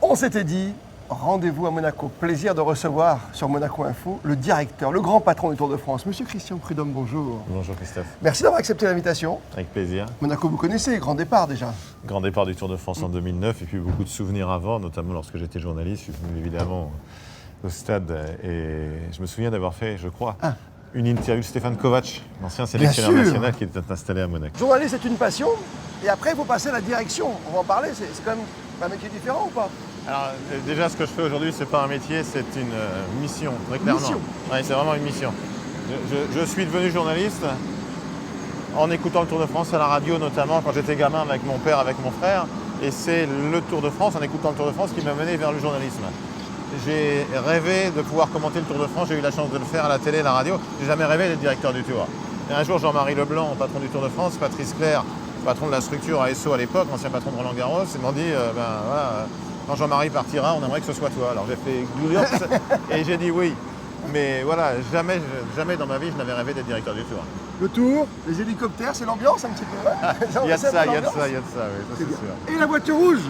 On s'était dit, rendez-vous à Monaco. Plaisir de recevoir sur Monaco Info le directeur, le grand patron du Tour de France, Monsieur Christian Prudhomme, bonjour. Bonjour Christophe. Merci d'avoir accepté l'invitation. Avec plaisir. Monaco, vous connaissez, grand départ déjà. Grand départ du Tour de France en 2009 et puis beaucoup de souvenirs avant, notamment lorsque j'étais journaliste. Je suis venu évidemment au stade et je me souviens d'avoir fait, je crois, une interview de Stéphane Kovacs, l'ancien sélectionneur national qui était installé à Monaco. Journaliste, c'est une passion et après, il faut passer à la direction. On va en parler, c'est quand même un métier différent ou pas? Alors déjà, ce que je fais aujourd'hui, c'est pas un métier, c'est une mission, très clairement. Mission. Oui, c'est vraiment une mission. Je suis devenu journaliste en écoutant le Tour de France à la radio, notamment quand j'étais gamin avec mon père, avec mon frère. Et c'est le Tour de France, en écoutant le Tour de France, qui m'a mené vers le journalisme. J'ai rêvé de pouvoir commenter le Tour de France, j'ai eu la chance de le faire à la télé, à la radio. J'ai jamais rêvé d'être directeur du Tour. Et un jour, Jean-Marie Leblanc, patron du Tour de France, Patrice Clerc, patron de la structure ASO à l'époque, ancien patron de Roland Garros, ils m'ont dit, voilà, quand Jean-Marie partira, on aimerait que ce soit toi. Alors j'ai fait Glurps et j'ai dit oui. Mais voilà, jamais dans ma vie, je n'avais rêvé d'être directeur du Tour. Le Tour, les hélicoptères, c'est l'ambiance un petit peu. Ouais. Il y a de ça, oui, ça c'est sûr. Et la voiture rouge.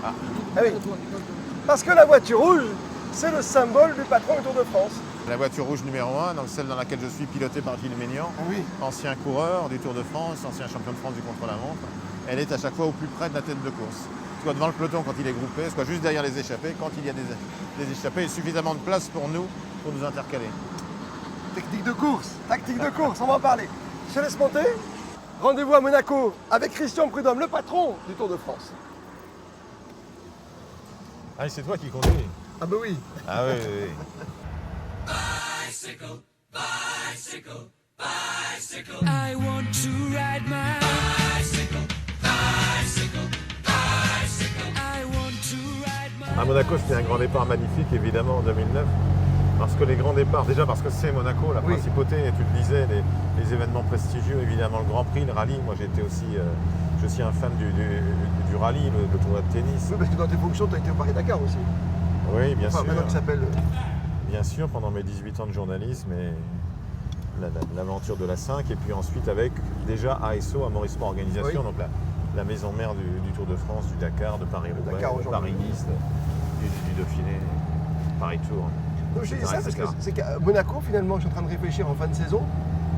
Ah oui. Parce que la voiture rouge, c'est le symbole du patron du Tour de France. La voiture rouge numéro 1, donc celle dans laquelle je suis, pilotée par Gilles Ménian, ancien coureur du Tour de France, ancien champion de France du contre-la-montre. Elle est à chaque fois au plus près de la tête de course. Soit devant le peloton quand il est groupé, soit juste derrière les échappés quand il y a des échappés et suffisamment de place pour nous intercaler. Tactique de course, on va en parler. Je laisse monter. Rendez-vous à Monaco avec Christian Prudhomme, le patron du Tour de France. Ah, c'est toi qui conduis? Ah bah oui. Ah oui, oui. Bicycle, bicycle, bicycle. I want to ride my bicycle, bicycle, bicycle. I want to ride my... À Monaco, c'était un grand départ magnifique, évidemment, en 2009. Parce que les grands départs, déjà parce que c'est Monaco, la principauté, et tu le disais, les événements prestigieux, évidemment le Grand Prix, le rallye. Moi, j'étais aussi, je suis un fan du rallye, le tournoi de tennis. Oui, parce que dans tes fonctions, tu as été au Paris-Dakar aussi. Oui, bien sûr. Maintenant qu'il s'appelle... Bien sûr, pendant mes 18 ans de journalisme et l'aventure de la 5, et puis ensuite avec déjà ASO, Amaury Sport Organisation, donc la maison mère du Tour de France, du Dakar, de Paris-Roubaix, de Paris-Nice, du Dauphiné, Paris-Tour. Donc je dis ça parce que c'est qu'à Monaco, finalement, je suis en train de réfléchir en fin de saison,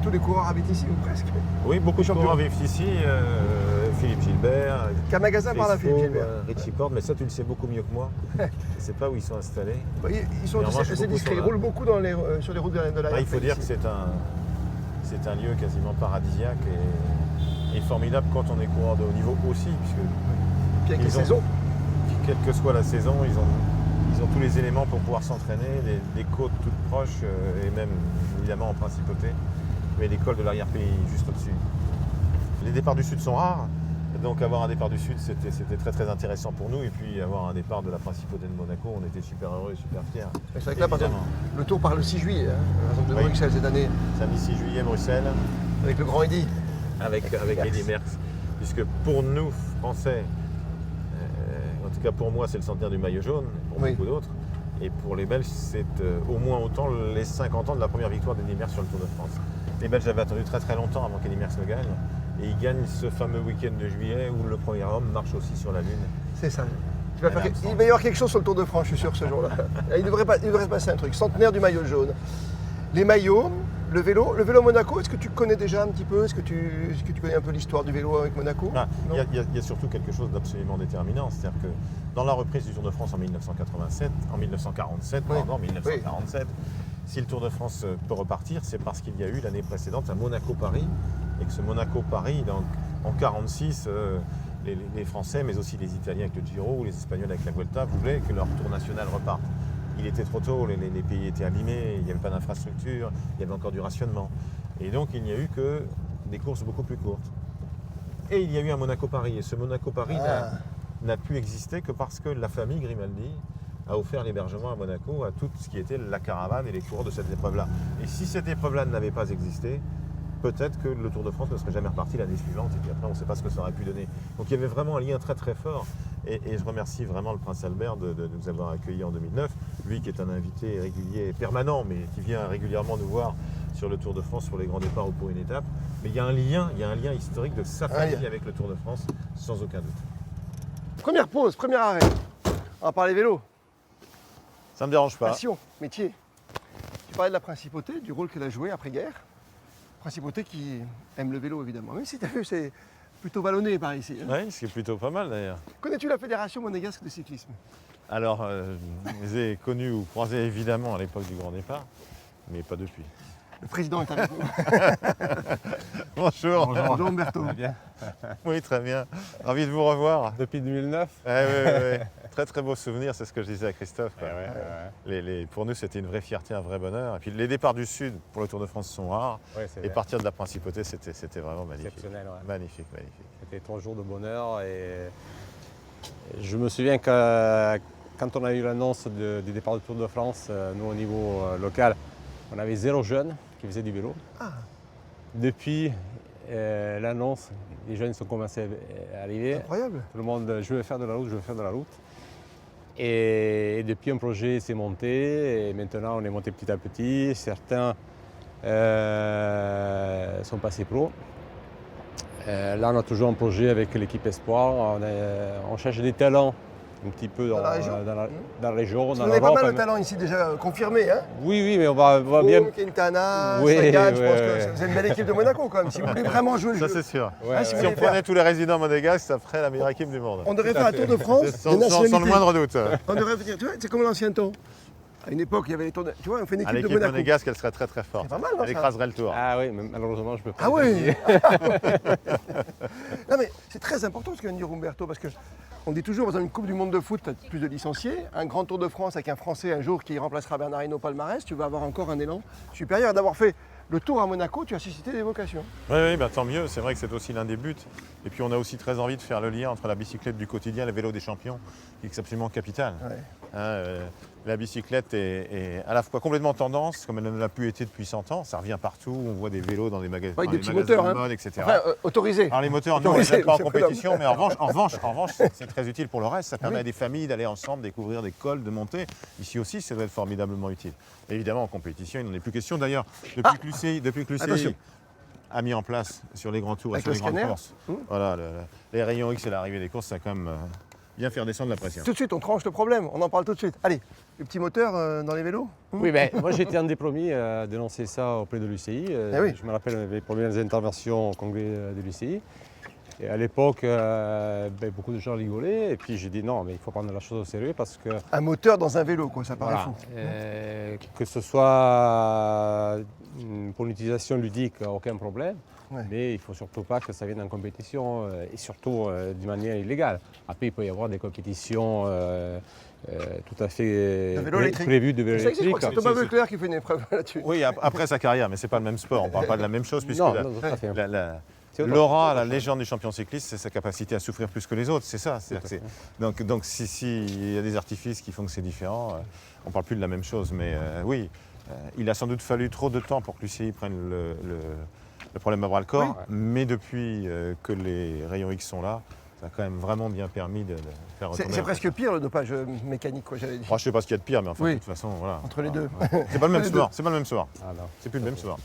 tous les coureurs habitent ici, ou presque. Oui, beaucoup de coureurs vivent ici, Philippe Gilbert, qu'un magasin par la Philippe Gilbert. Richie Porte, mais ça tu le sais beaucoup mieux que moi. Je ne sais pas où ils sont installés. Ils sont assez discrets, ils roulent beaucoup sur les routes de la Il faut dire que c'est un lieu quasiment paradisiaque et formidable quand on est coureur de haut niveau aussi, puisque avec les saisons. Quelle que soit la saison, ils ont tous les éléments pour pouvoir s'entraîner, des côtes toutes proches et même évidemment en principauté, mais l'école de l'arrière-pays juste au-dessus. Les départs du Sud sont rares, donc avoir un départ du Sud c'était très très intéressant pour nous, et puis avoir un départ de la principauté de Monaco, on était super heureux et super fiers. C'est vrai que là, par exemple, le Tour part le 6 juillet, de Bruxelles cette année. Samedi 6 juillet, Bruxelles. Avec le grand Eddy. Avec Eddy Merckx, puisque pour nous, Français, en tout cas pour moi, c'est le centenaire du maillot jaune, pour beaucoup d'autres. Et pour les Belges, c'est au moins autant les 50 ans de la première victoire d'Eddy Merckx sur le Tour de France. Les Belges avaient attendu très très longtemps avant qu'Eddy Merckx ne gagne. Et il gagne ce fameux week-end de juillet où le premier homme marche aussi sur la Lune. C'est ça. Il va y avoir quelque chose sur le Tour de France, je suis sûr, ce jour-là. Il devrait se passer un truc. Centenaire du maillot jaune. Les maillots, le vélo Monaco, est-ce que tu connais déjà un petit peu? Est-ce que tu connais un peu l'histoire du vélo avec Monaco? Il y a surtout quelque chose d'absolument déterminant. C'est-à-dire que dans la reprise du Tour de France en 1947, si le Tour de France peut repartir, c'est parce qu'il y a eu l'année précédente un Monaco-Paris, et que ce Monaco-Paris, donc, en 1946, les Français, mais aussi les Italiens avec le Giro ou les Espagnols avec la Vuelta, voulaient que leur tour national reparte. Il était trop tôt, les pays étaient abîmés, il n'y avait pas d'infrastructure, il y avait encore du rationnement. Et donc il n'y a eu que des courses beaucoup plus courtes. Et il y a eu un Monaco-Paris. Et ce Monaco-Paris Ah. n'a pu exister que parce que la famille Grimaldi a offert l'hébergement à Monaco à tout ce qui était la caravane et les coureurs de cette épreuve-là. Et si cette épreuve-là n'avait pas existé, peut-être que le Tour de France ne serait jamais reparti l'année suivante. Et puis après, on ne sait pas ce que ça aurait pu donner. Donc il y avait vraiment un lien très très fort. Et je remercie vraiment le Prince Albert de nous avoir accueillis en 2009. Lui qui est un invité régulier et permanent, mais qui vient régulièrement nous voir sur le Tour de France, sur les grands départs ou pour une étape. Mais il y a un lien historique de sa famille avec le Tour de France, sans aucun doute. Première pause, premier arrêt. On va parler vélo. Ça ne me dérange pas. Passion, métier. Tu parlais de la principauté, du rôle qu'elle a joué après-guerre. Principauté qui aime le vélo, évidemment. Même si tu as vu, c'est plutôt vallonné par ici. Hein. Oui, ce qui est plutôt pas mal d'ailleurs. Connais-tu la Fédération monégasque de cyclisme? Alors, je les ai connus ou croisés évidemment à l'époque du grand départ, mais pas depuis. Le président est avec nous. Bonjour. Bonjour Umberto. Bien. Oui, très bien. Ravi de vous revoir. Depuis 2009. Oui. Très très beau souvenir, c'est ce que je disais à Christophe. Pour nous, c'était une vraie fierté, un vrai bonheur. Et puis les départs du Sud pour le Tour de France sont rares. Ouais, c'est Et vrai. partir de la Principauté, c'était vraiment magnifique. Exceptionnel, ouais. Magnifique. C'était 3 jours de bonheur et je me souviens que quand on a eu l'annonce du départ du Tour de France, nous au niveau local, on avait 0 jeunes qui faisaient du vélo. Ah. Depuis l'annonce, les jeunes sont commencés à arriver. Incroyable. Tout le monde, je veux faire de la route. Et depuis, un projet s'est monté et maintenant on est monté petit à petit. Certains sont passés pro. Là, on a toujours un projet avec l'équipe Espoir. On cherche des talents un petit peu Dans la région. dans la région, Parce dans qu'on avait pas l'Europe. mal de talents ici déjà confirmés. Hein. Oui, mais on va bien. Froome, Quintana, Oui, Sagan, je ouais, pense ouais. que c'est une belle équipe de Monaco quand même. Si vous voulez vraiment jouer le Ça, jeu. c'est sûr. Ouais, Ah, si ouais. vous Si on voulez faire- prenait tous les résidents monégasques, ça ferait la meilleure équipe du monde. On devrait Tout à faire un fait. Tour de France Sans, des sans- sans le nationalités. moindre doute. On devrait venir, tu vois, c'est comme l'ancien temps. À une époque, il y avait les tours de... Tu vois, on fait une À équipe de l'équipe Monaco. monégasque, elle serait très très forte. C'est pas mal, non, Elle ça écraserait le tour. Ah oui, mais malheureusement, je peux pas. Ah les oui. payer. Non mais c'est très important ce que vient de dire Umberto, parce que on dit toujours, dans une Coupe du Monde de foot, tu as plus de licenciés. Un grand Tour de France avec un Français un jour qui remplacera Bernard Hinault au palmarès, tu vas avoir encore un élan supérieur. D'avoir fait le Tour à Monaco, tu as suscité des vocations. Oui, bah, tant mieux. C'est vrai que c'est aussi l'un des buts. Et puis on a aussi très envie de faire le lien entre la bicyclette du quotidien et le vélo des champions, qui est absolument capital. Ouais. La bicyclette est à la fois complètement tendance, comme elle ne l'a plus été depuis 100 ans. Ça revient partout. On voit des vélos dans des magasins, Avec dans des les petits magasins moteurs, de hein. mode, etc. Enfin, autorisé. Alors les moteurs, nous, on ne les Autorisé, aime pas en c'est compétition, mais en revanche, c'est très utile pour le reste. Ça permet à des familles d'aller ensemble, découvrir des cols, de monter. Ici aussi, ça doit être formidablement utile. Évidemment, en compétition, il n'en est plus question. D'ailleurs, depuis que l'UCI Attention. a mis en place sur les grands tours et Avec sur le les grandes scanner. courses, voilà, les rayons X et l'arrivée des courses, ça a quand même bien faire descendre la pression. Tout de suite, on tranche le problème, on en parle tout de suite. Allez, le petit moteur dans les vélos. Oui, ben, moi j'étais un des premiers à dénoncer ça auprès de l'UCI. Eh oui. Je me rappelle les premières interventions au congrès de l'UCI. Et à l'époque, beaucoup de gens rigolaient. Et puis j'ai dit non, mais il faut prendre la chose au sérieux parce que Un moteur dans un vélo, quoi, ça paraît voilà, fou. que ce soit pour l'utilisation ludique, aucun problème. Ouais. Mais il ne faut surtout pas que ça vienne en compétition et surtout d'une manière illégale. Après, il peut y avoir des compétitions tout à fait De vélo électrique. prévues de vélo Ça existe, je crois électrique. que c'est Thomas Voeckler qui fait une épreuve là-dessus. Oui, après sa carrière, mais c'est pas le même sport. On ne parle pas de la même chose puisque Non, tout à fait. C'est autre- Laura, la légende du champion cycliste, c'est sa capacité à souffrir plus que les autres, c'est ça. Donc si il y a des artifices qui font que c'est différent, on ne parle plus de la même chose. Mais oui, il a sans doute fallu trop de temps pour que l'UCI prenne le problème à bras le corps. Oui. Mais depuis que les rayons X sont là, ça a quand même vraiment bien permis de faire retomber. C'est presque pire le dopage mécanique, quoi, j'avais dit. Je ne sais pas ce qu'il y a de pire, mais enfin, Oui. de toute façon, voilà. Entre les deux. C'est pas le même Les sport, c'est pas le même sport. Ah, non. C'est plus le même sport.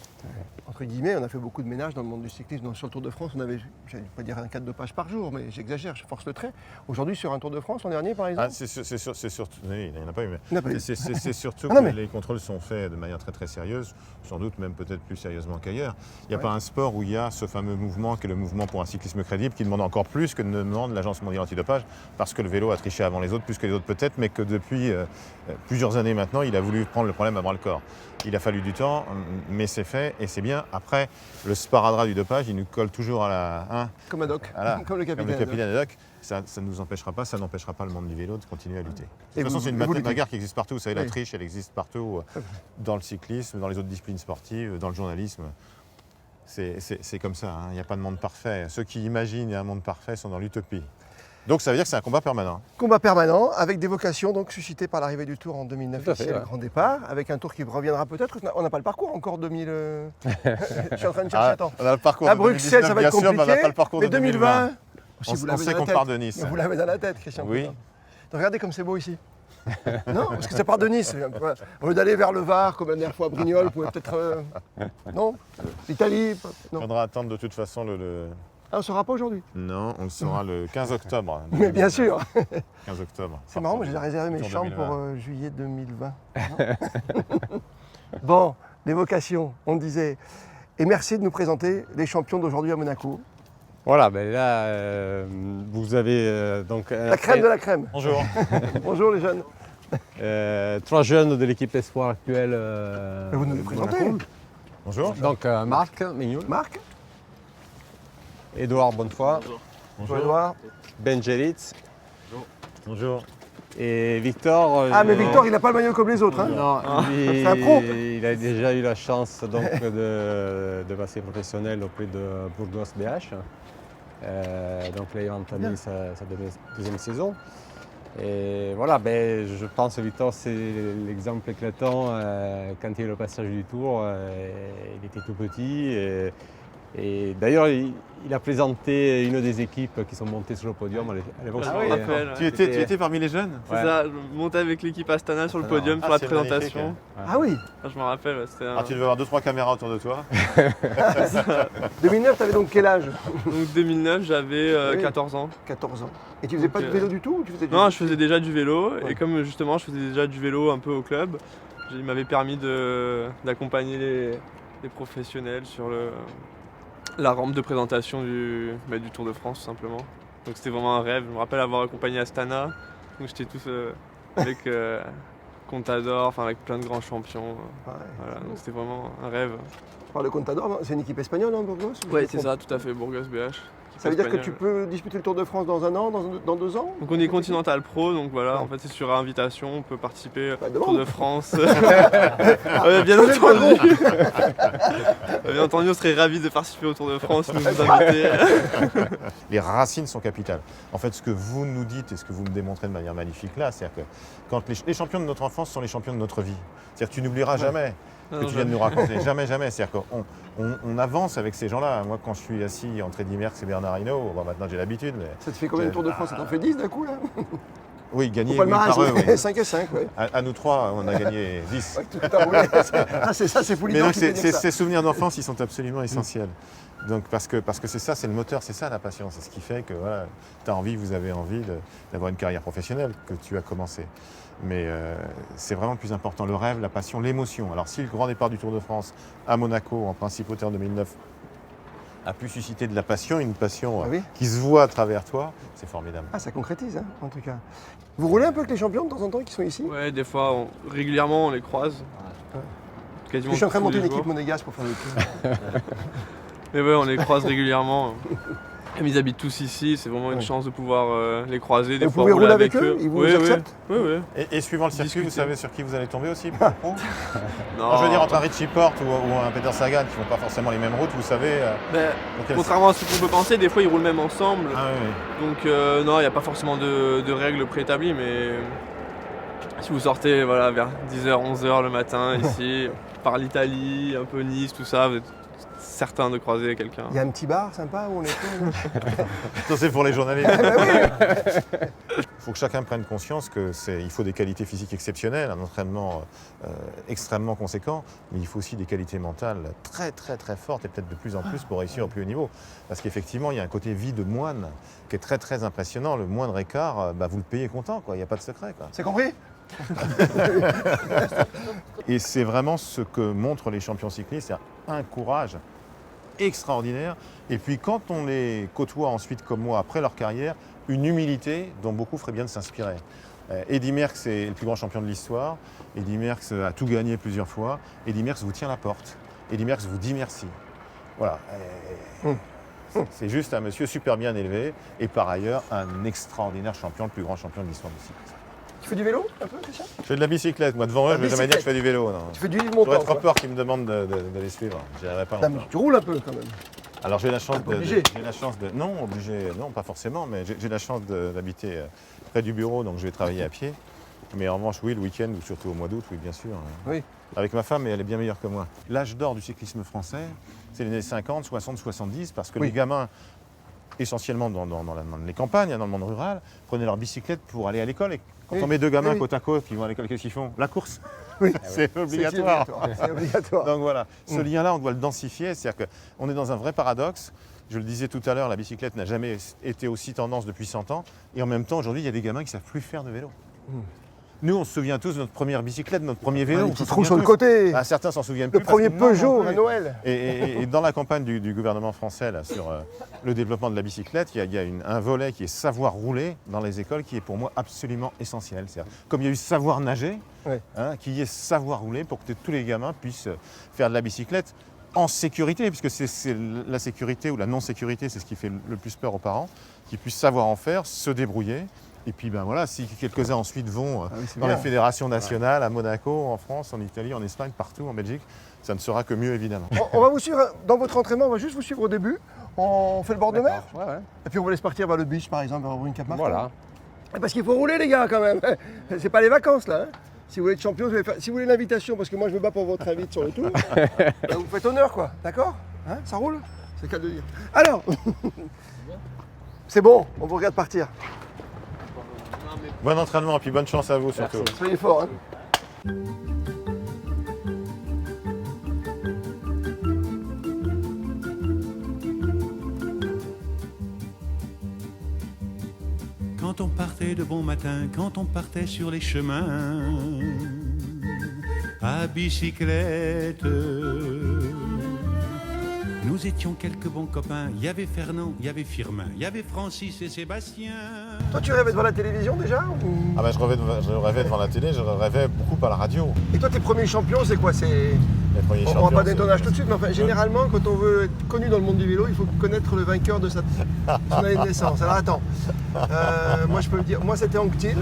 Entre guillemets, on a fait beaucoup de ménage dans le monde du cyclisme. Sur le Tour de France, on avait, je ne vais pas dire un 4 dopages par jour, mais j'exagère, je force le trait. Aujourd'hui, sur un Tour de France, l'an dernier, par exemple, Ah, c'est surtout. Oui, il n'y en a pas eu, mais. il n'y en a pas eu. C'est surtout Ah non, que mais- les contrôles sont faits de manière très très sérieuse, sans doute même peut-être plus sérieusement qu'ailleurs. Il n'y a Ouais. pas un sport où il y a ce fameux mouvement qui est le mouvement pour un cyclisme crédible, qui demande encore plus que ne demande l'Agence mondiale antidopage, parce que le vélo a triché avant les autres, plus que les autres peut-être, mais que depuis plusieurs années maintenant, il a voulu prendre le problème à bras le corps. Il a fallu du temps, mais c'est fait et c'est bien. Après, le sparadrap du dopage, il nous colle toujours à la. Hein, comme Haddock, voilà, comme le capitaine. capitaine Haddock. Ça ne nous empêchera pas, ça n'empêchera pas le monde du vélo de continuer à lutter. De Et toute façon, vous- c'est une vous luttez. bagarre qui existe partout. Vous savez, la Oui. triche, elle existe partout, dans le cyclisme, dans les autres disciplines sportives, dans le journalisme. C'est comme ça, hein. Il n'y a pas de monde parfait. Ceux qui imaginent un monde parfait sont dans l'utopie. Donc ça veut dire que c'est un combat permanent. Combat permanent, avec des vocations donc suscitées par l'arrivée du Tour en 2009 Tout à ici, fait, le ouais. grand départ, avec un Tour qui reviendra peut-être. On n'a pas le parcours encore 2000. Je suis en train de chercher, attends. On a le parcours À de Bruxelles, 2019, ça va être bien sûr, mais compliqué. on n'a pas le parcours mais de 2020. si On, vous on l'avez sait dans qu'on la part tête. de Nice. Vous l'avez dans la tête, Christian. Oui. Coutin. Donc, regardez comme c'est beau ici. Non, parce que ça part de Nice. Au lieu d'aller vers le Var, comme la dernière fois à Brignoles, vous pouvez peut-être. Non, l'Italie. Il Non. faudra attendre de toute façon Ah, on ne saura pas aujourd'hui. Non, on le saura le 15 octobre. Mais bien sûr. 15 octobre. C'est marrant, moi j'ai réservé mes Tour chambres 2020. pour juillet 2020. Bon, les vocations, on disait. Et merci de nous présenter les champions d'aujourd'hui à Monaco. Voilà, ben là, vous avez donc La crème de la crème. Bonjour. Bonjour les jeunes. 3 jeunes de l'équipe espoir actuelle. Vous nous les de présentez. Monaco. Bonjour. Donc Marc Mignoul, Marc, Édouard Bonnefoy, bonjour Edouard. Ben Jelitz Bonjour. et Victor. Ah mais Victor, il n'a pas le maillot comme les autres. Hein. Non, lui, C'est un pro. il a déjà eu la chance donc, de passer professionnel auprès de Burgos BH. Donc là, il a entamé sa deuxième saison. Et voilà, ben, je pense que Victor, c'est l'exemple éclatant. Quand il y a eu le passage du Tour, il était tout petit. Et d'ailleurs, il a présenté une des équipes qui sont montées sur le podium à l'époque. Ah oui, c'était- Raphaël, ouais. Tu étais parmi les jeunes C'est Ouais. ça, je montais avec l'équipe Astana sur le Alors, podium pour ah, la c'est présentation. magnifique. Ah oui, Ah, je me rappelle, ouais, c'était Ah, tu devais avoir 2-3 caméras autour de toi. 2009, tu avais donc quel âge? Donc 2009, j'avais Oui. 14 ans. 14 ans. Et tu faisais pas de Donc, vélo du tout ou tu faisais du... Non, je faisais déjà du vélo, Ouais. et comme justement je faisais déjà du vélo un peu au club, il m'avait permis d'accompagner les professionnels sur la rampe de présentation du Tour de France, tout simplement. Donc c'était vraiment un rêve. Je me rappelle avoir accompagné Astana, donc j'étais tous avec Contador, enfin avec plein de grands champions. Ouais. Voilà, donc c'était vraiment un rêve. Par le Contador, non, c'est une équipe espagnole, hein, Burgos ou Oui, je me c'est trompe? ça, tout à fait, Burgos BH. Ça veut dire que espagnole. tu peux disputer le Tour de France dans un an, dans 2 ans? Donc on est Continental Pro, donc voilà, Ouais. en fait c'est sur invitation, on peut participer Bah, au demande. Tour de France. Bien entendu. Bien entendu, on serait ravis de participer au Tour de France, si vous nous invitez. Les racines sont capitales. En fait, ce que vous nous dites et ce que vous me démontrez de manière magnifique là, c'est-à-dire que quand les champions de notre enfance sont les champions de notre vie. C'est-à-dire que tu n'oublieras jamais que tu viens de nous raconter. Jamais, jamais. C'est-à-dire qu'on avance avec ces gens-là. Moi, quand je suis assis entre Eddy Merckx et Bernard Hinault, bon, maintenant j'ai l'habitude, mais Ça te fait combien de Tours de France? Ça t'en fait 10 d'un coup là? oui, Au gagner oui, palmarès, par eux. Oui. 5 et 5, ouais. À nous trois, on a gagné 10. Ouais, tout à roulé. Ah, c'est ça, c'est Mais Poulidor donc, qui peut dire ça. ces souvenirs d'enfance, ils sont absolument essentiels. Donc, parce que c'est ça, c'est le moteur, c'est ça la passion. C'est ce qui fait que voilà, tu as envie, vous avez envie d'avoir une carrière professionnelle que tu as commencé. Mais c'est vraiment le plus important, le rêve, la passion, l'émotion. Alors si le grand départ du Tour de France à Monaco, en principauté en 2009, a pu susciter de la passion, une passion Ah oui. qui se voit à travers toi, c'est formidable. Ah, ça concrétise, hein, en tout cas. Vous roulez un peu avec les champions de temps en temps qui sont ici? Ouais, des fois, régulièrement on les croise. Quasiment Je suis en train de tous monter les une équipe jours. monégasque pour faire le tour. Mais ouais, on les croise régulièrement. Comme ils habitent tous ici, c'est vraiment une Ouais. chance de pouvoir les croiser, des Vous fois pouvez rouler avec avec eux? Ils vous oui, acceptent? Oui, oui. Et suivant le circuit, vous Discuter. savez sur qui vous allez tomber aussi Non, Non, je veux dire, entre un Richie Porte ou un Peter Sagan, qui ne font pas forcément les mêmes routes, vous savez. ben, dans quel- contrairement à ce qu'on peut penser, des fois ils roulent même ensemble. Ah, oui. Donc non, il n'y a pas forcément de règles préétablies, mais si vous sortez voilà, vers 10h, 11h le matin ici, par l'Italie, un peu Nice, tout ça, vous êtes certain de croiser quelqu'un. Il y a un petit bar sympa où on est là. Ça, c'est pour les journalistes. Il faut que chacun prenne conscience qu'il faut des qualités physiques exceptionnelles, un entraînement extrêmement conséquent, mais il faut aussi des qualités mentales très très très fortes et peut-être de plus en plus pour réussir au plus haut niveau. Parce qu'effectivement, il y a un côté vie de moine qui est très très impressionnant. Le moindre écart, vous le payez content, quoi. Il n'y a pas de secret, quoi. C'est compris? Et c'est vraiment ce que montrent les champions cyclistes, c'est un courage extraordinaire. Et puis quand on les côtoie ensuite comme moi après leur carrière, une humilité dont beaucoup feraient bien de s'inspirer. Eddy Merckx est le plus grand champion de l'histoire. Eddy Merckx a tout gagné plusieurs fois. Eddy Merckx vous tient la porte. Eddy Merckx vous dit merci. Voilà. C'est juste un monsieur super bien élevé et par ailleurs un extraordinaire champion, le plus grand champion de l'histoire du cyclisme. fais du vélo un peu, Christian? Je fais de la bicyclette. Moi, devant eux, La je vais jamais dire que je fais du vélo. Non. Tu fais du livre J'aurais montant, trop quoi. peur qu'ils me demandent de les suivre. J'y arriverai pas. Non, mais tu roules un peu quand même. Alors j'ai la chance Pas obligé. non, obligé, non, pas forcément, mais j'ai la chance d'habiter près du bureau, donc je vais travailler à pied. Mais en revanche, oui, le week-end ou surtout au mois d'août, oui, bien sûr. Oui. Avec ma femme, et elle est bien meilleure que moi. L'âge d'or du cyclisme français, c'est les années 50, 60, 70, parce que Oui. les gamins, essentiellement dans les campagnes, dans le monde rural, prenaient leur bicyclette pour aller à l'école. Et quand Oui. on met deux gamins Oui. côte à côte qui vont à l'école, qu'est-ce qu'ils font? La course. Oui. C'est obligatoire. C'est obligatoire. Donc voilà, ce lien-là, on doit le densifier, c'est-à-dire qu'on est dans un vrai paradoxe. Je le disais tout à l'heure, la bicyclette n'a jamais été aussi tendance depuis 100 ans, et en même temps, aujourd'hui, il y a des gamins qui ne savent plus faire de vélo. Nous, on se souvient tous de notre première bicyclette, de notre premier vélo. Les on petits s'en trous sur souvient le tous. côté. Ah, certains s'en souviennent plus. Le premier parce que moi non Peugeot plus. à Noël. Et dans la campagne du gouvernement français là, sur le développement de la bicyclette, il y a un volet qui est savoir rouler dans les écoles qui est pour moi absolument essentiel. C'est-à-dire, comme il y a eu savoir nager, Ouais. qu'il y ait savoir rouler pour que tous les gamins puissent faire de la bicyclette en sécurité, puisque c'est la sécurité ou la non-sécurité, c'est ce qui fait le plus peur aux parents, qu'ils puissent savoir en faire, se débrouiller. Et puis ben voilà, si quelques-uns ensuite vont oui, c'est dans bien. la fédération nationale, à Monaco, en France, en Italie, en Espagne, partout, en Belgique, ça ne sera que mieux évidemment. On va vous suivre dans votre entraînement, on va juste vous suivre au début. On fait le bord de mer. Ouais, ouais. Et puis on vous laisse partir vers le beach par exemple, vers Brune-Cap-Martin. Voilà. Parce qu'il faut rouler les gars quand même. C'est pas les vacances là. Hein. Si vous voulez être champion, si vous voulez l'invitation, parce que moi je me bats pour votre invite sur le tour, bah, vous faites honneur quoi, d'accord? Hein, ça roule? C'est le cas de le dire. Alors, c'est bon, on vous regarde partir. Bon entraînement et puis bonne chance à vous surtout. Soyez forts. Hein. Quand on partait de bon matin, quand on partait sur les chemins, à bicyclette, nous étions quelques bons copains. Il y avait Fernand, il y avait Firmin, il y avait Francis et Sébastien. Toi tu rêvais devant la télévision déjà ou... Ah ben, je rêvais devant la télé, je rêvais beaucoup à la radio. Et toi tes premiers champions c'est quoi? C'est... Les premiers On va champions, pas donner ton c'est- âge tout de suite, mais enfin, généralement, quand on veut être connu dans le monde du vélo, il faut connaître le vainqueur de son année de naissance. Alors attends, moi je peux me dire, moi c'était Anctil,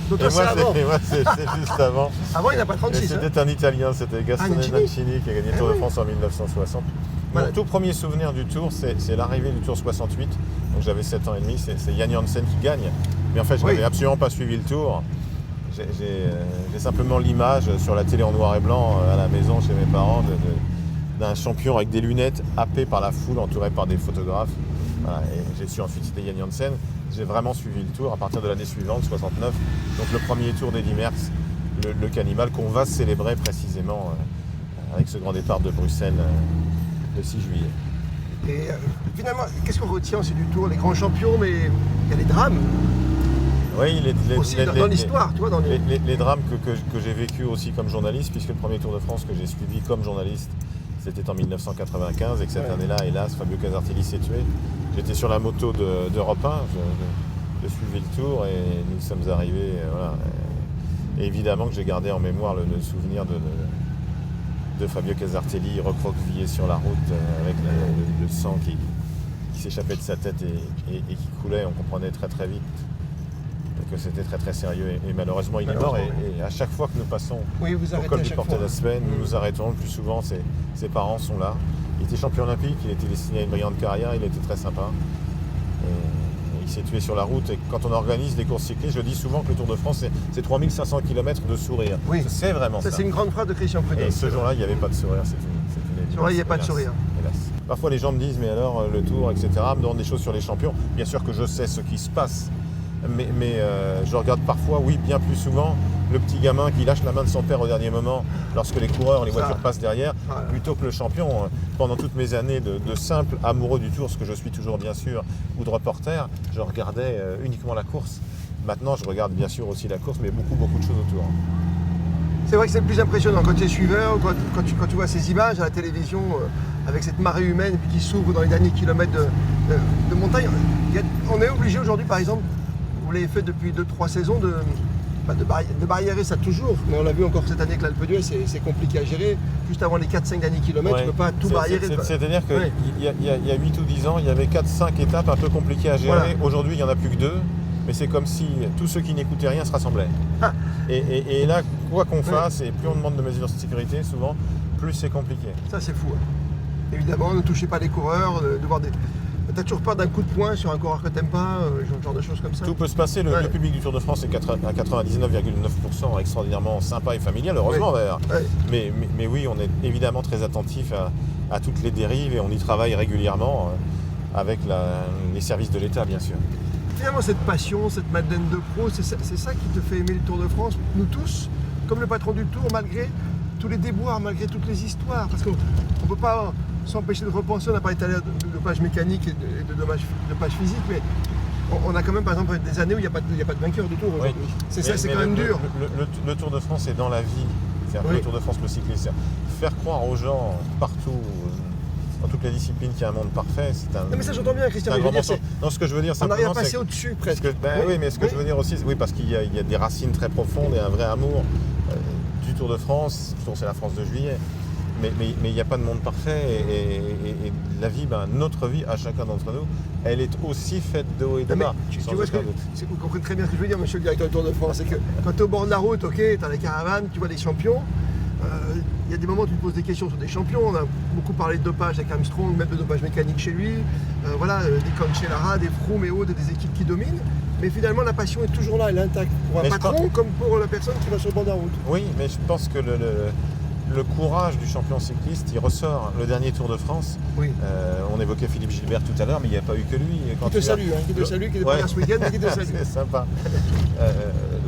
donc toi Et c'est avant. moi, c'est juste avant. Avant il n'a pas Et 36. Hein. c'était un Italien, c'était Gastone Mancini. Mancini qui a gagné le Tour de France en 1960. Voilà. Mon tout premier souvenir du Tour, c'est l'arrivée du Tour 68. Donc j'avais 7 ans et demi, c'est Yann Janssen qui gagne. Mais en fait, je Oui. n'avais absolument pas suivi le Tour. J'ai simplement l'image sur la télé en noir et blanc à la maison chez mes parents d'un champion avec des lunettes happé par la foule, entouré par des photographes. Voilà, et j'ai su ensuite c'était Yann Janssen. J'ai vraiment suivi le Tour à partir de l'année suivante, 69. Donc le premier Tour d'Eddy Merckx, le Cannibal, qu'on va célébrer précisément avec ce grand départ de Bruxelles le 6 juillet. Et finalement, qu'est-ce qu'on retient aussi du Tour? Les grands champions, mais il y a les drames Oui, aussi dans l'histoire, tu vois. Dans les... les drames que j'ai vécu aussi comme journaliste, puisque le premier Tour de France que j'ai suivi comme journaliste, c'était en 1995 et que cette Ouais. année-là, hélas, Fabio Casartelli s'est tué. J'étais sur la moto d'Europe 1, je suivais le Tour et nous sommes arrivés. Voilà. Et évidemment que j'ai gardé en mémoire le souvenir de Fabio Casartelli recroquevillé sur la route avec le sang qui s'échappait de sa tête et qui coulait. On comprenait très très vite que c'était très très sérieux et malheureusement il est mort et à chaque fois que nous passons Oui, vous au arrêtez col à du chaque Porte fois. d'Aspen, nous nous arrêtons. Le plus souvent, ses parents sont là. Il était champion olympique, il était destiné à une brillante carrière, il était très sympa. Et il s'est tué sur la route. Et quand on organise des courses cyclistes, je dis souvent que le Tour de France, c'est 3500 km de sourire. Oui. C'est vraiment ça. Ça, c'est une grande phrase de Christian Prudhomme. Et ce jour-là, il n'y avait pas de sourire. C'est une évidence. jour-là, il n'y a pas de Hélas. sourire. Hélas. Parfois, les gens me disent, mais alors, le Tour, etc., me demandent des choses sur les champions. Bien sûr que je sais ce qui se passe. Mais je regarde parfois, oui, bien plus souvent, le petit gamin qui lâche la main de son père au dernier moment lorsque les coureurs, les voitures passent derrière, Voilà. plutôt que le champion. Pendant toutes mes années de simple amoureux du Tour, ce que je suis toujours bien sûr, ou de reporter, je regardais uniquement la course. Maintenant, je regarde bien sûr aussi la course, mais beaucoup de choses autour. C'est vrai que c'est le plus impressionnant quand tu es suiveur, quand tu vois ces images à la télévision avec cette marée humaine puis qui s'ouvre dans les derniers kilomètres de montagne. On est obligé aujourd'hui, par exemple, vous l'avez fait depuis 2-3 saisons, de barriérer ça toujours. Mais on l'a vu encore cette année avec l'Alpe d'Huez, c'est compliqué à gérer. Juste avant les 4-5 derniers kilomètres, Ouais. tu ne peux pas tout barriérer. C'est-à-dire qu'il Ouais. y a 8 ou 10 ans, il y avait 4-5 étapes un peu compliquées à gérer. Voilà. Aujourd'hui, il n'y en a plus que 2. mais c'est comme si tous ceux qui n'écoutaient rien se rassemblaient. Ah. Et là, quoi qu'on fasse, et plus on demande de mesures de sécurité, souvent, plus c'est compliqué. Ça, c'est fou. Hein. Évidemment, ne touchez pas les coureurs, de voir des... T'as toujours peur d'un coup de poing sur un coureur que t'aimes pas, genre de choses comme ça. Tout peut se passer, le public du Tour de France est à 99,9% extraordinairement sympa et familial, heureusement d'ailleurs. Ouais. Mais oui, on est évidemment très attentif à toutes les dérives et on y travaille régulièrement avec les services de l'État, bien sûr. Finalement, cette passion, cette Madeleine de Proust, c'est ça qui te fait aimer le Tour de France, nous tous, comme le patron du Tour, malgré tous les déboires, malgré toutes les histoires. Parce qu'on ne peut pas s'empêcher de repenser, on a parlé tout à l'heure de dopage mécanique et de dopage physique, mais on a quand même, par exemple, des années où il n'y a pas de vainqueur du Tour aujourd'hui. C'est ça, c'est quand même dur. Le Tour de France est dans la vie. C'est-à-dire que le Tour de France, le cyclisme, faire croire aux gens partout, dans toutes les disciplines qu'il y a un monde parfait, c'est un... Non mais ça j'entends bien, Christian. Non, ce que je veux dire on arrive à passer au-dessus presque. Oui, mais ce que je veux dire aussi, oui, parce qu'il y a des racines très profondes et un vrai amour du Tour de France. Le Tour, c'est la France de juillet. Mais il n'y a pas de monde parfait et la vie, notre vie, à chacun d'entre nous, elle est aussi faite de haut et de bas. Tu vois vous comprenez très bien ce que je veux dire, monsieur le directeur du Tour de France. C'est que quand tu es au bord de la route, ok, tu as les caravanes, tu vois des champions. Il y a des moments où tu te poses des questions sur des champions. On a beaucoup parlé de dopage avec Armstrong, même de dopage mécanique chez lui. Des Cancellara, des Froome et autres, des équipes qui dominent. Mais finalement, la passion est toujours là, elle est intacte. Pour un patron comme pour la personne qui va sur le bord de la route. Oui, mais je pense que le courage du champion cycliste, il ressort. Le dernier Tour de France, on évoquait Philippe Gilbert tout à l'heure, mais il n'y a pas eu que lui. Qui te salue, qui n'est pas là ce week-end, mais qui te salue. C'est sympa.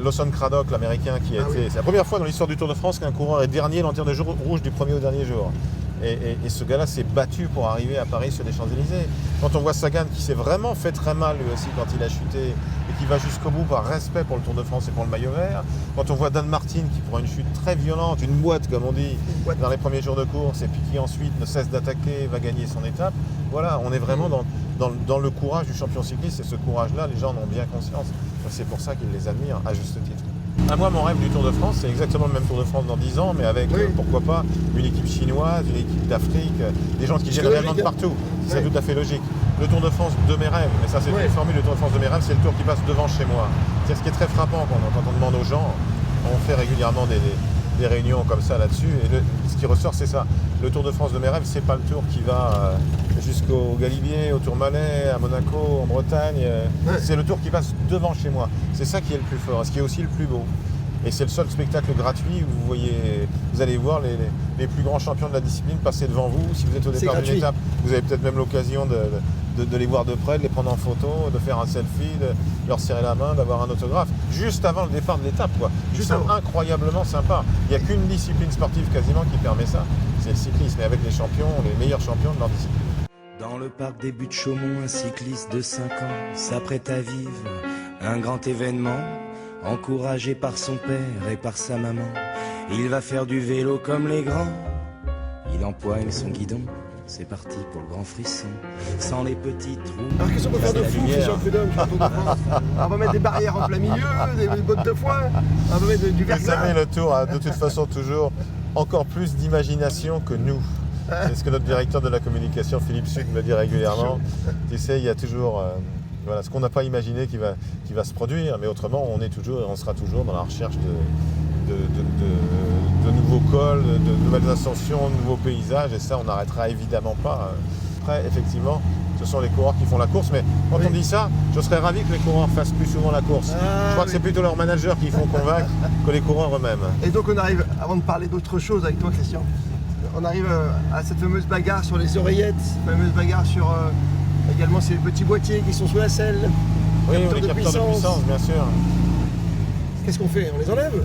Lawson Craddock, l'américain, qui a été... C'est la première fois dans l'histoire du Tour de France qu'un coureur est dernier lanterne rouge du premier au dernier jour. Et ce gars-là s'est battu pour arriver à Paris sur les Champs-Élysées. Quand on voit Sagan qui s'est vraiment fait très mal lui aussi quand il a chuté et qui va jusqu'au bout par respect pour le Tour de France et pour le maillot vert. Quand on voit Dan Martin qui prend une chute très violente, une boîte comme on dit, dans les premiers jours de course et puis qui ensuite ne cesse d'attaquer, va gagner son étape. Voilà, on est vraiment dans le courage du champion cycliste et ce courage-là, les gens en ont bien conscience. C'est pour ça qu'ils les admirent à juste titre. Moi, mon rêve du Tour de France, c'est exactement le même Tour de France dans 10 ans, mais avec, pourquoi pas, une équipe chinoise, une équipe d'Afrique, des gens qui viennent réellement de partout. C'est tout à fait logique. Le Tour de France de mes rêves, mais ça c'est une formule, le Tour de France de mes rêves, c'est le tour qui passe devant chez moi. C'est ce qui est très frappant quand on demande aux gens, on fait régulièrement des réunions comme ça là-dessus, et ce qui ressort c'est ça. Le Tour de France de mes rêves, c'est pas le tour qui va jusqu'au Galibier, au Tourmalet, à Monaco, en Bretagne. C'est le tour qui passe devant chez moi. C'est ça qui est le plus fort, ce qui est aussi le plus beau. Et c'est le seul spectacle gratuit où vous allez voir les plus grands champions de la discipline passer devant vous. Si vous êtes au départ d'une étape, vous avez peut-être même l'occasion de les voir de près, de les prendre en photo, de faire un selfie, de leur serrer la main, d'avoir un autographe, juste avant le départ de l'étape. Ils sont incroyablement sympas. Il n'y a qu'une discipline sportive quasiment qui permet ça, c'est le cyclisme, et avec les champions, les meilleurs champions de leur discipline. Dans le parc des Buttes Chaumont, un cycliste de 5 ans s'apprête à vivre un grand événement. Encouragé par son père et par sa maman, il va faire du vélo comme les grands. Il empoigne son guidon, c'est parti pour le grand frisson, sans les petits trous. Alors qu'est-ce qu'on peut faire de fou, Christian Prudhomme, sur le Tour de France? On va mettre des barrières en plein milieu, des bottes de foin, on va mettre du verglas. Vous savez, le Tour a de toute façon toujours encore plus d'imagination que nous. C'est ce que notre directeur de la communication, Philippe Sud, me dit régulièrement. Tu sais, il y a toujours... Voilà, ce qu'on n'a pas imaginé qui va se produire, mais autrement, on sera toujours dans la recherche de nouveaux cols, de nouvelles ascensions, de nouveaux paysages, et ça, on n'arrêtera évidemment pas. Après, effectivement, ce sont les coureurs qui font la course, mais quand on dit ça, je serais ravi que les coureurs fassent plus souvent la course. Je crois que c'est plutôt leurs managers qui font convaincre que les coureurs eux-mêmes. Et donc, on arrive, avant de parler d'autre chose avec toi, Christian, on arrive à cette fameuse bagarre sur les oreillettes, fameuse bagarre sur... également ces petits boîtiers qui sont sous la selle. Oui, les capteurs de puissance, bien sûr. Qu'est-ce qu'on fait? On les enlève?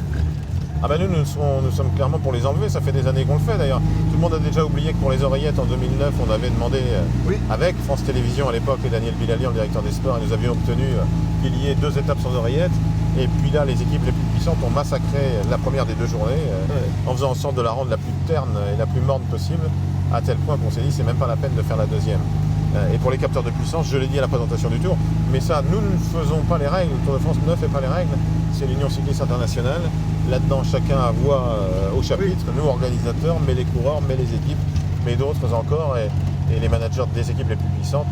Nous sommes clairement pour les enlever, ça fait des années qu'on le fait d'ailleurs. Tout le monde a déjà oublié que pour les oreillettes en 2009, on avait demandé avec France Télévisions à l'époque et Daniel Bilalian, le directeur des sports, et nous avions obtenu qu'il y ait 2 étapes sans oreillettes. Et puis là, les équipes les plus puissantes ont massacré la première des 2 journées en faisant en sorte de la rendre la plus terne et la plus morne possible, à tel point qu'on s'est dit c'est même pas la peine de faire la deuxième. Et pour les capteurs de puissance, je l'ai dit à la présentation du Tour, mais ça, nous ne faisons pas les règles, le Tour de France ne fait pas les règles, c'est l'Union cycliste internationale. Là-dedans, chacun a voix au chapitre, nous organisateurs, mais les coureurs, mais les équipes, mais d'autres encore, et les managers des équipes les plus puissantes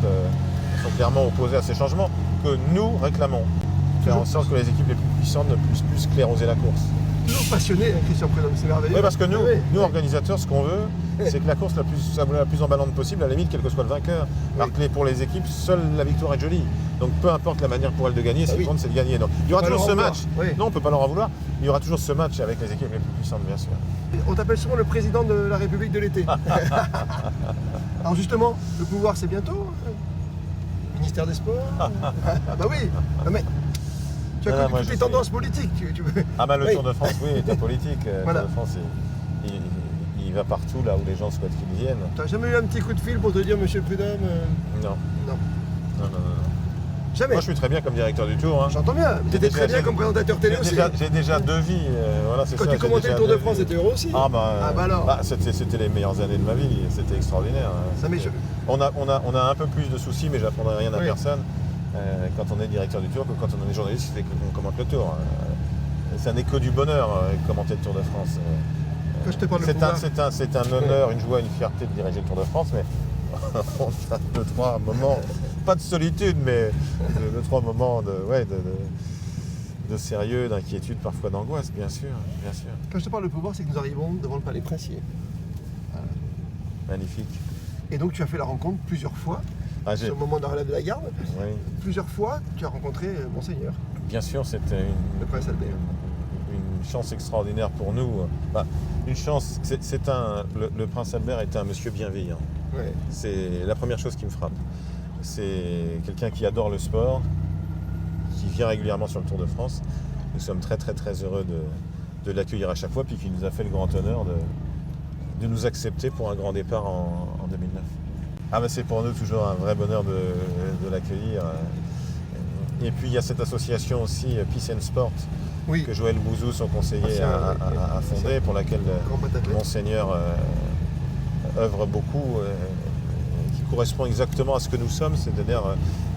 sont clairement opposés à ces changements que nous réclamons. faire en sorte que les équipes les plus puissantes ne puissent plus scléroser la course. Toujours passionné, hein, Christian Prudhomme, c'est merveilleux. Oui, parce que nous, Oui, nous oui. organisateurs, ce qu'on veut, c'est que la course soit la plus emballante possible, à la limite, quel que soit le vainqueur. Alors que pour les équipes, seule la victoire est jolie. Donc peu importe la manière pour elles de gagner, ce qui compte, c'est de gagner. Donc, il y aura On peut toujours pas ce leur en match. vouloir, oui. Non, on ne peut pas leur en vouloir. Il y aura toujours ce match avec les équipes les plus puissantes, bien sûr. On t'appelle souvent le président de la République de l'été. Alors justement, le pouvoir c'est bientôt. Ministère des Sports. Ah bah oui. Non, mais tu as Ah, connu moi, toutes je les sais. tendances politiques. Tu veux- Ah bah le Oui. Tour de France, oui, est un politique. Voilà. Le Tour de France, il va partout là où les gens souhaitent qu'il vienne. T'as jamais eu un petit coup de fil pour te dire, Monsieur Prudhomme Non. Non. Non. Jamais. Moi, je suis très bien comme directeur du Tour. Hein. J'entends bien. Tu étais très bien comme présentateur télé aussi. J'ai déjà 2 vies. Voilà, c'est Quand ça, tu j'ai commentais déjà le Tour de 2 France, vies. c'était heureux aussi. Ah bah alors. c'était les meilleures années de ma vie. C'était extraordinaire. Hein. Non, mais On a un peu plus de soucis, mais j'apprendrai rien à Oui. personne quand on est directeur du Tour que quand on est journaliste et qu'on commente le Tour. Ça n'est que du bonheur commenter le Tour de France. Quand je te parle de C'est pouvoir. c'est un honneur, une joie, une fierté de diriger le Tour de France, mais on a 2-3 moments, pas de solitude, mais 2-3 moments de sérieux, d'inquiétude, parfois d'angoisse, bien sûr, bien sûr. Quand je te parle de pouvoir, c'est que nous arrivons devant le Palais Princier. Magnifique. Et donc tu as fait la rencontre plusieurs fois, Ah, au moment de la relève de la garde. oui. Plusieurs fois, tu as rencontré Monseigneur, Bien sûr, c'était le prince Albert. une chance extraordinaire pour nous. Enfin, une chance, le prince Albert était un monsieur bienveillant. Ouais. C'est la première chose qui me frappe. C'est quelqu'un qui adore le sport, qui vient régulièrement sur le Tour de France. Nous sommes très très très heureux de l'accueillir à chaque fois, puis qui nous a fait le grand honneur de nous accepter pour un grand départ en 2009. Ah ben c'est pour nous toujours un vrai bonheur de l'accueillir. Et puis il y a cette association aussi Peace and Sport Oui. que Joël Bouzou, son conseiller, Ancien, a fondé, pour laquelle Grand pentathlète. Monseigneur œuvre beaucoup, qui correspond exactement à ce que nous sommes, c'est-à-dire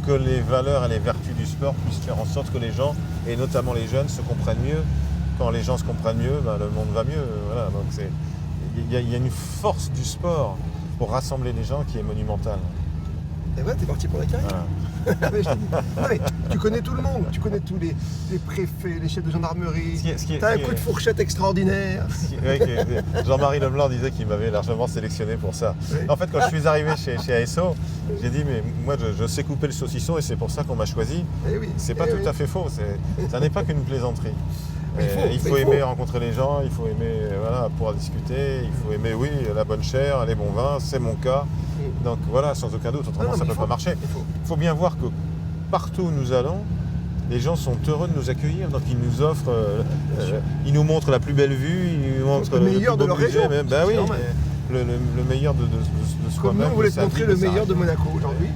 que les valeurs et les vertus du sport puissent faire en sorte que les gens, et notamment les jeunes, se comprennent mieux. Quand les gens se comprennent mieux, ben, le monde va mieux. Voilà. Donc il y a une force du sport pour rassembler les gens qui est monumentale. Et ouais, t'es parti pour la carrière. Voilà. Mais je te dis, non, mais tu connais tout le monde, tu connais tous les préfets, les chefs de gendarmerie. T'as un coup de fourchette extraordinaire. Jean-Marie Leblanc disait qu'il m'avait largement sélectionné pour ça. Oui. En fait, quand je suis arrivé chez ASO, j'ai dit mais moi je sais couper le saucisson et c'est pour ça qu'on m'a choisi. Eh oui, C'est pas eh tout oui. à fait faux, ça n'est pas qu'une plaisanterie. Mais Il faut aimer rencontrer les gens, il faut aimer pouvoir discuter, il faut aimer la bonne chair, les bons vins, c'est mon cas. Donc voilà, sans aucun doute, autrement Non, ça mais ne peut pas marcher. Il faut bien voir que partout où nous allons, les gens sont heureux de nous accueillir, donc ils nous offrent, ils nous montrent la plus belle vue, ils nous montrent Le meilleur plus de beau leur budget, région, même. Ben c'est oui, normal. le meilleur de Comme soi-même. nous, on voulait de te sa montrer vie, le de sa meilleur de radio. Monaco aujourd'hui.